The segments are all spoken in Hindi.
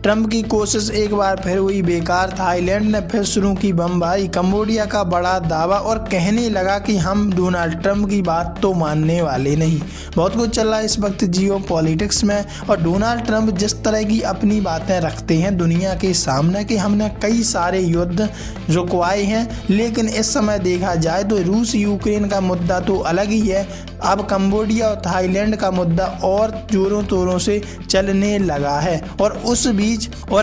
ट्रंप की कोशिश एक बार फिर हुई बेकार। थाईलैंड ने फिर शुरू की बमबारी। कंबोडिया का बड़ा दावा और कहने लगा कि हम डोनाल्ड ट्रंप की बात तो मानने वाले नहीं। बहुत कुछ चल रहा है इस वक्त जियो पॉलिटिक्स में, और डोनाल्ड ट्रंप जिस तरह की अपनी बातें रखते हैं दुनिया के सामने कि हमने कई सारे युद्ध रुकवाए हैं, लेकिन इस समय देखा जाए तो रूस यूक्रेन का मुद्दा तो अलग ही है। अब कंबोडिया और थाईलैंड का मुद्दा और जोरों तोरों से चलने लगा है, और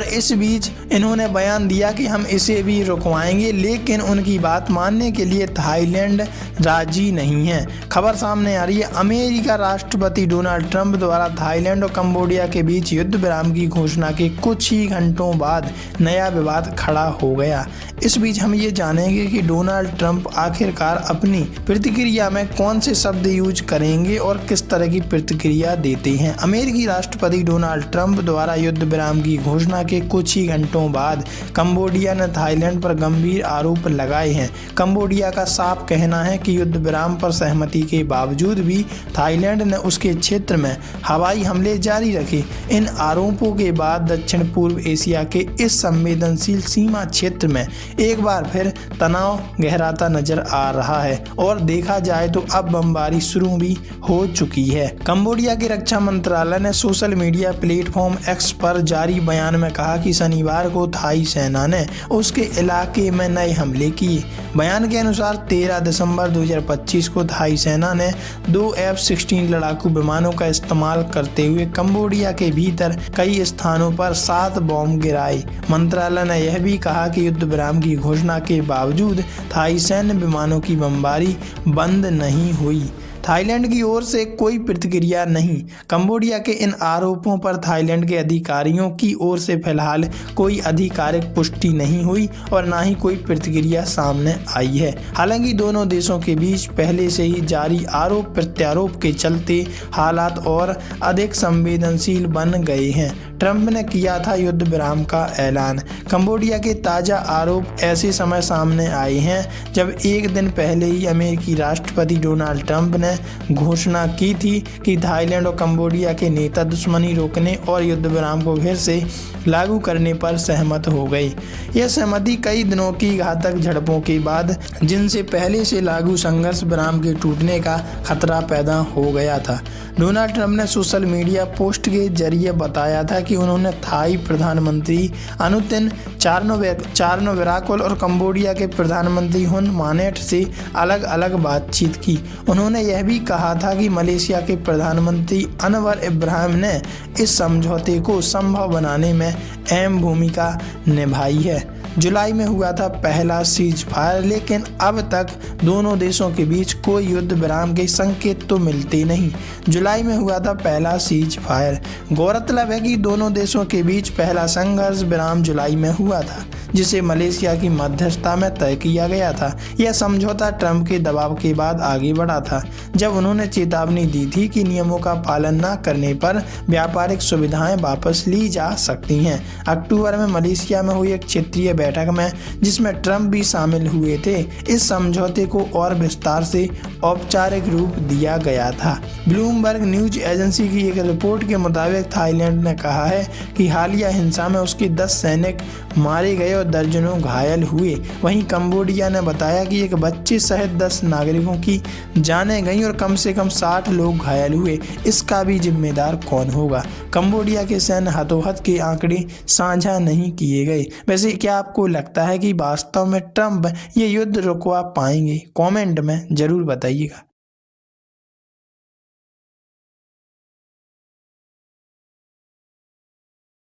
इस बीच इन्होंने बयान दिया कि हम इसे भी रुकवाएंगे, लेकिन उनकी बात मानने के लिए थाईलैंड राजी नहीं है। खबर सामने आ रही है, अमेरिका राष्ट्रपति डोनाल्ड ट्रंप द्वारा थाईलैंड और कंबोडिया के बीच युद्ध विराम की घोषणा के कुछ ही घंटों बाद नया विवाद खड़ा हो गया। इस बीच हम ये जानेंगे कि डोनाल्ड ट्रंप आखिरकार अपनी प्रतिक्रिया में कौन से शब्द यूज करेंगे और किस तरह की प्रतिक्रिया देते हैं। अमेरिकी राष्ट्रपति डोनाल्ड ट्रंप द्वारा युद्ध विराम की घोषणा के कुछ ही घंटों बाद कंबोडिया ने थाईलैंड पर गंभीर आरोप लगाए हैं। कंबोडिया का साफ कहना है कि युद्ध विराम पर सहमति के बावजूद भी थाईलैंड ने उसके क्षेत्र में हवाई हमले जारी रखे। इन आरोपों के बाद दक्षिण पूर्व एशिया के इस संवेदनशील सीमा क्षेत्र में एक बार फिर तनाव गहराता नजर आ रहा है, और देखा जाए तो अब बमबारी शुरू भी हो चुकी है। कंबोडिया के रक्षा मंत्रालय ने सोशल मीडिया प्लेटफॉर्म एक्स पर जारी बयान में कहा कि शनिवार को थाई सेना ने उसके इलाके में नए हमले किए। बयान के अनुसार 13 दिसंबर 2025 को थाई सेना ने 2 F-16 लड़ाकू विमानों का इस्तेमाल करते हुए कंबोडिया के भीतर कई स्थानों पर 7 बॉम्ब गिराए। मंत्रालय ने यह भी कहा कि युद्ध विराम की घोषणा के बावजूद थाई सैन्य विमानों की बमबारी बंद नहीं हुई। थाईलैंड की ओर से कोई प्रतिक्रिया नहीं। कंबोडिया के इन आरोपों पर थाईलैंड के अधिकारियों की ओर से फिलहाल कोई आधिकारिक पुष्टि नहीं हुई और ना ही कोई प्रतिक्रिया सामने आई है। हालांकि दोनों देशों के बीच पहले से ही जारी आरोप प्रत्यारोप के चलते हालात और अधिक संवेदनशील बन गए हैं। ट्रंप ने किया था युद्ध विराम का ऐलान। कंबोडिया के ताज़ा आरोप ऐसे समय सामने आए हैं जब एक दिन पहले ही अमेरिकी राष्ट्रपति डोनाल्ड ट्रंप ने घोषणा की थी कि थाईलैंड और कंबोडिया के नेता दुश्मनी रोकने और युद्ध विराम को फिर से लागू करने पर सहमत हो गए। यह सहमति कई दिनों की घातक झड़पों के बाद, जिनसे पहले से लागू संघर्ष विराम के टूटने का खतरा पैदा हो गया था। डोनाल्ड ट्रंप ने सोशल मीडिया पोस्ट के जरिए बताया था कि उन्होंने थाई प्रधानमंत्री अनुतिन चारनोविराकोल और कंबोडिया के प्रधानमंत्री हुन मानेट से अलग अलग बातचीत की। उन्होंने यह भी कहा था कि मलेशिया के प्रधानमंत्री अनवर इब्राहिम ने इस समझौते को संभव बनाने में अहम भूमिका निभाई है। जुलाई में हुआ था पहला सीज फायर, लेकिन अब तक दोनों देशों के बीच कोई युद्ध विराम के संकेत तो मिलते नहीं। जुलाई में हुआ था पहला सीज फायर। गौरतलब है कि दोनों देशों के बीच पहला संघर्ष विराम जुलाई में हुआ था, जिसे मलेशिया की मध्यस्थता में तय किया गया था। यह समझौता ट्रंप के दबाव के बाद आगे बढ़ा था, जब उन्होंने चेतावनी दी थी कि नियमों का पालन न करने पर व्यापारिक सुविधाएं वापस ली जा सकती हैं। अक्टूबर में मलेशिया में हुई एक क्षेत्रीय बैठक में, जिसमें ट्रंप भी शामिल हुए थे, इस समझौते को और विस्तार से औपचारिक रूप दिया गया था। ब्लूमबर्ग न्यूज एजेंसी की एक रिपोर्ट के मुताबिक थाईलैंड ने कहा है कि हालिया हिंसा में उसके 10 सैनिक मारे गए और दर्जनों घायल हुए। वहीं कंबोडिया ने बताया कि एक बच्चे सहित 10 नागरिकों की जानें गईं और कम से कम 60 लोग घायल हुए। इसका भी जिम्मेदार कौन होगा? कंबोडिया के सैन्य हतोहत के आंकड़े साझा नहीं किए गए। वैसे क्या आपको लगता है कि वास्तव में ट्रंप ये युद्ध रुकवा पाएंगे? कमेंट में जरूर बताइएगा।